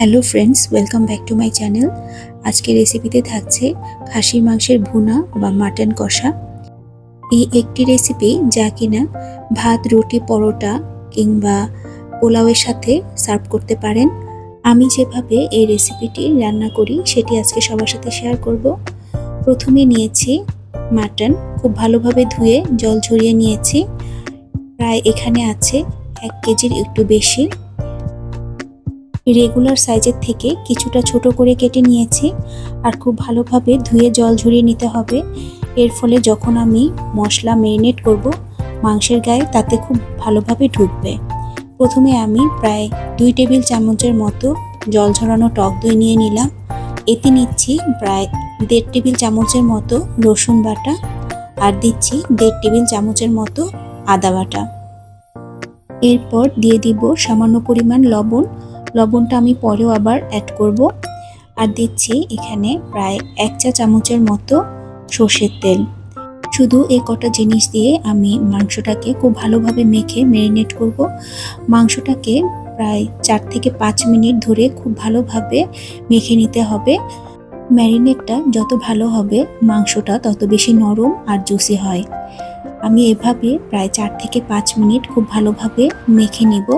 Hello friends, welcome back to my channel. আজকের রেসিপিতে থাকছে খাসির মাংসের ভুনা বা মাটন কষা। এই একটি রেসিপি যা কিনা ভাত, রুটি, পরোটা কিংবা পোলাওয়ের সাথে সার্ভ করতে পারেন। আমি যেভাবে এই রেসিপিটি রান্না করি সেটি আজকে সবার সাথে শেয়ার করব। প্রথমে নিয়েছি মাটন, খুব ভালোভাবে ধুয়ে জল ঝরিয়ে নিয়েছি। প্রায় এখানে আছে 1 কেজির একটু বেশি। রেগুলার সাইজের থেকে কিছুটা ছোট করে কেটে নিয়েছি আর খুব ভালোভাবে ধুয়ে জল ঝরিয়ে নিতে হবে। এর ফলে যখন আমি মশলা ম্যারিনেট করব মাংসের গায়ে তাতে খুব ভালোভাবে ঢুকবে। প্রথমে আমি প্রায় 2 টেবিল চামচের মতো জল ঝরানো টক দই নিয়ে নিলাম। এতে নিচ্ছি প্রায় 1.5 টেবিল চামচের মতো রসুন বাটা আর দিচ্ছি 1.5 টেবিল চামচের মতো আদা বাটা। এরপর দিয়ে দিব সামান্য পরিমাণ লবণ। লবণটা আমি পরেও আবার অ্যাড করব। আর দিচ্ছি এখানে প্রায় 1 চা চামচের মতো সর্ষের তেল। শুধু এই কটা জিনিস দিয়ে আমি মাংসটাকে খুব ভালোভাবে মেখে ম্যারিনেট করব। মাংসটাকে প্রায় 4 থেকে 5 মিনিট ধরে খুব ভালোভাবে মেখে নিতে হবে। ম্যারিনেটটা যত ভালো হবে মাংসটা তত বেশি নরম আর জুসি হয়। আমি এভাবে প্রায় 4 থেকে 5 মিনিট খুব ভালোভাবে মেখে নিব।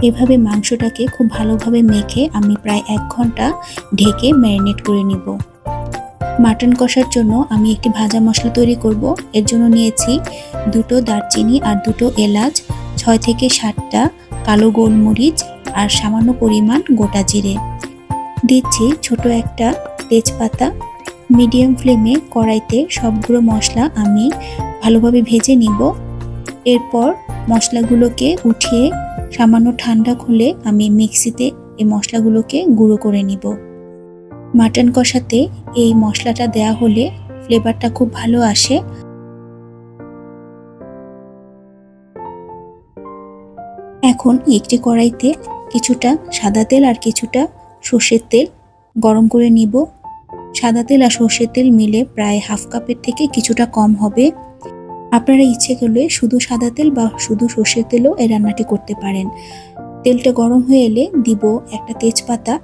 এভাবে মাংসটাকে খুব ভালোভাবে মেখে আমি প্রায় 1 ঘন্টা ঢেকে ম্যারিনেট করে নিব। মাটন কষার জন্য আমি একটি ভাজা মশলা তৈরি করব। এর জন্য নিয়েছি 2টো দারচিনি আর 2টো এলাচ, 6 থেকে 7টা কালো গোলমরিচ আর সামান্য পরিমাণ গোটা জিরে। দিচ্ছি ছোট একটা তেজপাতা। মিডিয়াম ফ্লেমে কড়াইতে সবগুলো মশলা আমি ভালোভাবে ভেজে নিব। এরপর মশলাগুলোকে উঠিয়ে সামান্য ঠান্ডা হলে আমি মিক্সিতে এই মশলাগুলোকে গুঁড়ো করে নিব। মাটন কষাতে এই মশলাটা দেয়া হলে ফ্লেভারটা খুব ভালো আসে। এখন একটি কড়াইতে কিছুটা সাদা তেল আর কিছুটা সর্ষের তেল গরম করে নিব। সাদা তেল আর সর্ষের তেল মিলে প্রায় হাফ কাপের থেকে কিছুটা কম হবে। আপনারা ইচ্ছে করলে শুধু সাদা তেল বা শুধু সর্ষের তেলও এই রান্নাটি করতে পারেন। তেলটা গরম হয়ে এলে দিব একটা তেজপাতা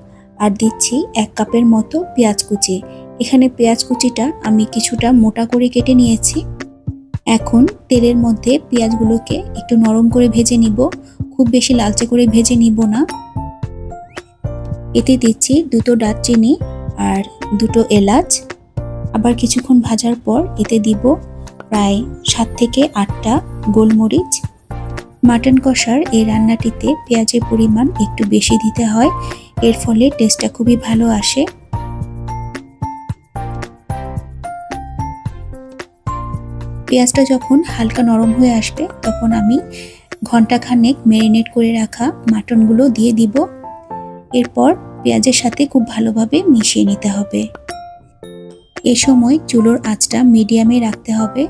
আর দিচ্ছি 1 কাপের মতো পেঁয়াজ কুচি। এখানে পেঁয়াজ কুচিটা আমি কিছুটা মোটা করে কেটে নিয়েছি। এখন তেলের মধ্যে পেঁয়াজগুলোকে একটু নরম করে ভেজে নিব, খুব বেশি লালচে করে ভেজে নিব না। এতে দিচ্ছি 2টো দারচিনি আর 2টো এলাচ। আবার কিছুক্ষণ ভাজার পর এতে দিব প্রায় 7 থেকে 8টা গোলমরিচ। মাটন কষার এই রান্নাটিতে পেঁয়াজের পরিমাণ একটু বেশি দিতে হয়, এর ফলে টেস্টটা খুবই ভালো আসে। পেঁয়াজটা যখন হালকা নরম হয়ে আসবে তখন আমি ঘন্টাখানেক ম্যারিনেট করে রাখা মাটনগুলো দিয়ে দিব। এরপর পেঁয়াজের সাথে খুব ভালোভাবে মিশিয়ে নিতে হবে। এ সময় চুলোর আঁচটা মিডিয়ামে রাখতে হবে।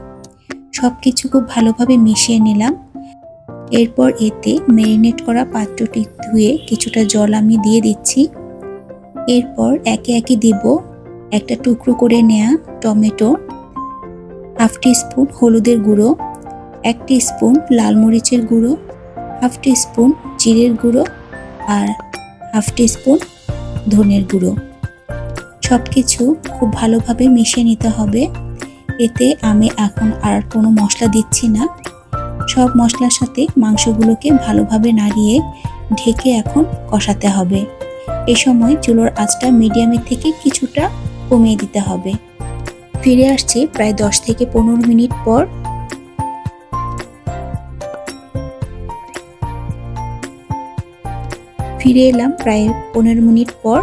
সবকিছু খুব ভালোভাবে মিশিয়ে নিলাম। এরপর এতে ম্যারিনেট করা পাত্রটি ধুয়ে কিছুটা জল আমি দিয়ে দিচ্ছি। এরপর একে একে দিব একটা টুকরো করে নেওয়া টমেটো, হাফ টিস্পুন হলুদের গুঁড়ো, 1 টিস্পুন লাল মরিচের গুঁড়ো, হাফ টিস্পুন জিরের গুঁড়ো আর হাফ টিস্পুন ধনের গুঁড়ো। সবকিছু খুব ভালোভাবে মিশিয়ে নিতে হবে। এতে আমি এখন আর কোনো মশলা দিচ্ছি না। সব মশলার সাথে মাংসগুলোকে ভালোভাবে নাড়িয়ে ঢেকে এখন কষাতে হবে। এই সময় চুলোর আঁচটা মিডিয়ামের থেকে কিছুটা কমিয়ে দিতে হবে। ফিরে আসছি প্রায় 10 থেকে 15 মিনিট পর। ফিরে এলাম প্রায় 15 মিনিট পর।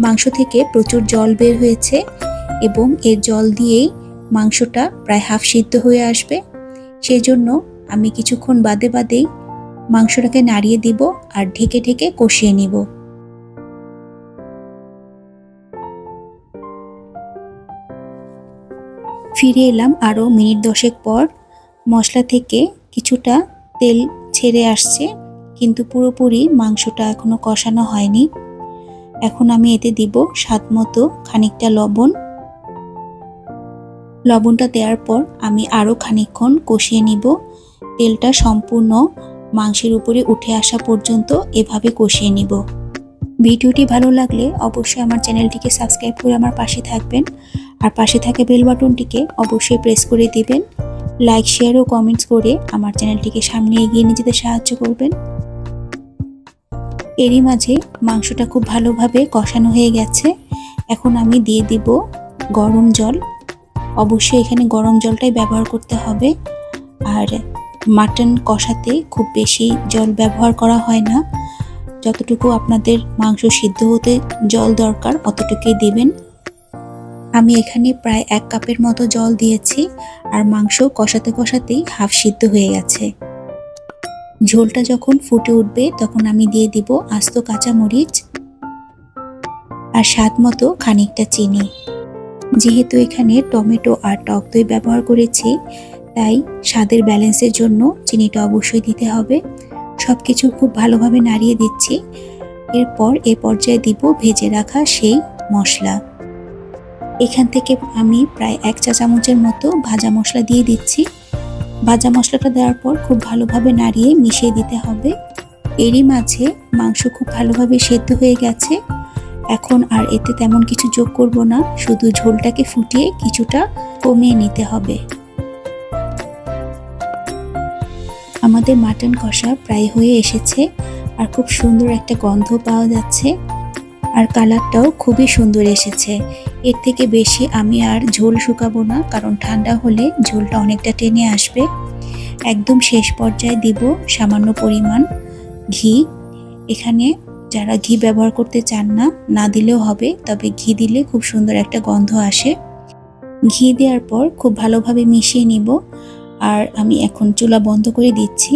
মাংস থেকে প্রচুর জল বের হয়েছে এবং এর জল দিয়েই মাংসটা প্রায় হাফ সিদ্ধ হয়ে আসবে। সেজন্য আমি কিছুক্ষণ বাদেই মাংসটাকে নাড়িয়ে দিব আর ঢেকে ঢেকে কষিয়ে নিব। ফিরে এলাম আরও মিনিট 10 পর। মশলা থেকে কিছুটা তেল ছেড়ে আসছে, কিন্তু পুরোপুরি মাংসটা এখনো কষানো হয়নি। এখন আমি এতে দিব স্বাদ মতো খানিকটা লবণ। লবণটা দেওয়ার পর আমি আরও খানিকক্ষণ কষিয়ে নিব। তেলটা সম্পূর্ণ মাংসের উপরে উঠে আসা পর্যন্ত এভাবে কষিয়ে নিব। ভিডিওটি ভালো লাগলে অবশ্যই আমার চ্যানেলটিকে সাবস্ক্রাইব করে আমার পাশে থাকবেন, আর পাশে থাকা বেল বাটনটিকে অবশ্যই প্রেস করে দিবেন। লাইক, শেয়ার ও কমেন্টস করে আমার চ্যানেলটিকে সামনে এগিয়ে নিয়ে যেতে সাহায্য করবেন। এরই মাঝে মাংসটা খুব ভালোভাবে কষানো হয়ে গেছে। এখন আমি দিয়ে দিব গরম জল। অবশ্যই এখানে গরম জলটাই ব্যবহার করতে হবে, আর মাটন কষাতে খুব বেশি জল ব্যবহার করা হয় না। যতটুকু আপনাদের মাংস সিদ্ধ হতে জল দরকার অতটুকুই দিবেন। আমি এখানে প্রায় 1 কাপের মতো জল দিয়েছি, আর মাংস কষাতে কষাতেই হাফ সিদ্ধ হয়ে গেছে। ঝোলটা যখন ফুটে উঠবে তখন আমি দিয়ে দিব আস্ত কাঁচামরিচ আর স্বাদ মতো খানিকটা চিনি। যেহেতু এখানে টমেটো আর টক দই ব্যবহার করেছি, তাই স্বাদের ব্যালেন্সের জন্য চিনিটা অবশ্যই দিতে হবে। সবকিছু খুব ভালোভাবে নাড়িয়ে দিচ্ছি। এরপর এ পর্যায়ে দিব ভেজে রাখা সেই মশলা। এখান থেকে আমি প্রায় 1 চা চামচের মতো ভাজা মশলা দিয়ে দিচ্ছি। ভাজা মশলাটা দেওয়ার পর খুব ভালোভাবে নাড়িয়ে মিশিয়ে দিতে হবে। এরই মাঝে মাংস খুব ভালোভাবে সেদ্ধ হয়ে গেছে। এখন আর এতে তেমন কিছু যোগ করব না, শুধু ঝোলটাকে ফুটিয়ে কিছুটা কমিয়ে নিতে হবে। আমাদের মাটন কষা প্রায় হয়ে এসেছে, আর খুব সুন্দর একটা গন্ধ পাওয়া যাচ্ছে, আর কালারটাও খুবই সুন্দর এসেছে। এর থেকে বেশি আমি আর ঝোল শুকাবো না, কারণ ঠান্ডা হলে ঝোলটা অনেকটা টেনে আসবে। একদম শেষ পর্যায়ে দিব সামান্য পরিমাণ ঘি। এখানে যারা ঘি ব্যবহার করতে চান না, না দিলেও হবে, তবে ঘি দিলে খুব সুন্দর একটা গন্ধ আসে। ঘি দেওয়ার পর খুব ভালোভাবে মিশিয়ে নিব, আর আমি এখন চুলা বন্ধ করে দিচ্ছি।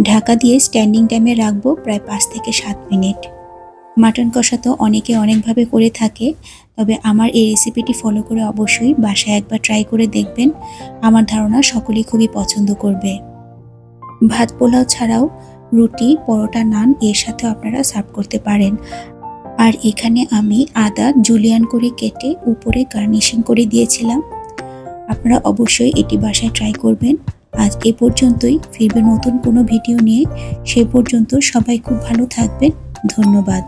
ঢাকা দিয়ে স্ট্যান্ডিং টাইমে রাখবো প্রায় 5 থেকে 7 মিনিট। মাটন কষা তো অনেকে অনেকভাবে করে থাকে, তবে আমার এই রেসিপিটি ফলো করে অবশ্যই বাসায় একবার ট্রাই করে দেখবেন। আমার ধারণা সকলেই খুবই পছন্দ করবে। ভাত পোলাও ছাড়াও রুটি, পরোটা, নান এর সাথে আপনারা সার্ভ করতে পারেন। আর এখানে আমি আদা জুলিয়ান করে কেটে উপরে গার্নিশিং করে দিয়েছিলাম। আপনারা অবশ্যই এটি বাসায় ট্রাই করবেন। আজ এ পর্যন্তই, ফিরবে নতুন কোনো ভিডিও নিয়ে। সে পর্যন্ত সবাই খুব ভালো থাকবেন। ধন্যবাদ।